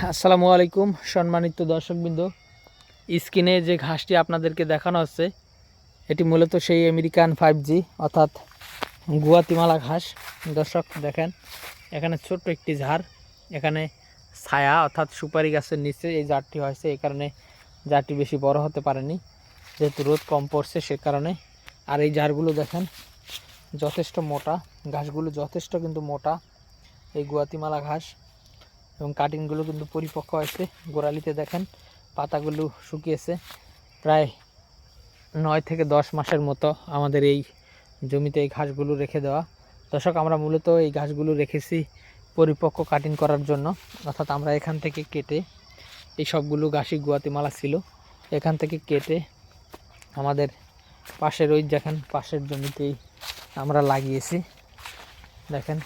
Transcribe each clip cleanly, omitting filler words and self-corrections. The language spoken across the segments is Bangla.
আসসালামু আলাইকুম সম্মানিত দর্শকবৃন্দ। স্ক্রিনে যে ঘাসটি আপনাদেরকে দেখানো হচ্ছে এটি মূলত সেই আমেরিকান 5G অর্থাৎ গুয়াতিমালা ঘাস। দর্শক দেখেন, এখানে ছোট্ট একটি ঝাড়, এখানে ছায়া অর্থাৎ সুপারি গাছের নিচে এই ঝাড়টি হয়েছে। এই কারণে ঝাড়টি বেশি বড় হতে পারেনি, যেহেতু রোদ কম পড়ছে সে কারণে। আর এই ঝাড়গুলো দেখেন যথেষ্ট মোটা, ঘাসগুলো যথেষ্ট কিন্তু মোটা এই গুয়াতিমালা ঘাস, এবং কাটিংগুলো কিন্তু পরিপক্ক হয়েছে। গোড়ালিতে দেখেন পাতাগুলো শুকিয়েছে। প্রায় 9 থেকে 10 মাসের মতো আমাদের এই জমিতে এই ঘাসগুলো রেখে দেওয়া। দর্শক, আমরা মূলত এই ঘাসগুলো রেখেছি পরিপক্ক কাটিং করার জন্য, অর্থাৎ আমরা এখান থেকে কেটে, এই সবগুলো ঘাসই গুয়াতিমালা ছিল, এখান থেকে কেটে আমাদের পাশের ওই দেখেন পাশের জমিতেই আমরা লাগিয়েছি। দেখেন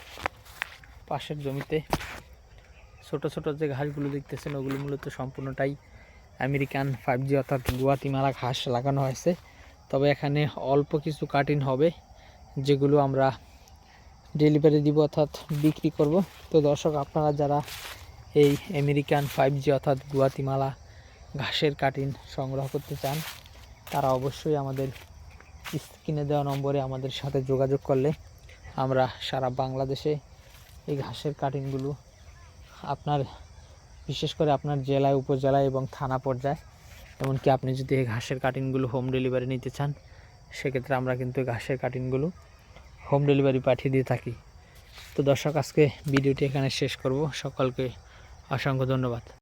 পাশের জমিতে ছোট ছোট যে ঘাসগুলো দেখতেছেন ওগুলো মূলত সম্পূর্ণটাই আমেরিকান 5G অর্থাৎ গুয়াতিমালা ঘাস লাগানো হয়েছে। তবে এখানে অল্প কিছু কাটিং হবে যেগুলো আমরা ডেলিভারি দিব অর্থাৎ বিক্রি করব। তো দর্শক, আপনারা যারা এই আমেরিকান 5G অর্থাৎ গুয়াতিমালা ঘাসের কাটিং সংগ্রহ করতে চান তারা অবশ্যই আমাদের স্ক্রিনে দেওয়া নম্বরে আমাদের সাথে যোগাযোগ করলে আমরা সারা বাংলাদেশে এই ঘাসের কাটিংগুলো আপনার, বিশেষ করে আপনার জেলায়, উপজেলায় এবং থানা পর্যায়ে, এমনকি আপনি যদি এই ঘাসের কাটিংগুলো হোম ডেলিভারি নিতে চান সেক্ষেত্রে আমরা কিন্তু ঘাসের কাটিংগুলো হোম ডেলিভারি পাঠিয়ে দিয়ে থাকি। তো দর্শক, আজকে ভিডিওটি এখানে শেষ করব। সকলকে অসংখ্য ধন্যবাদ।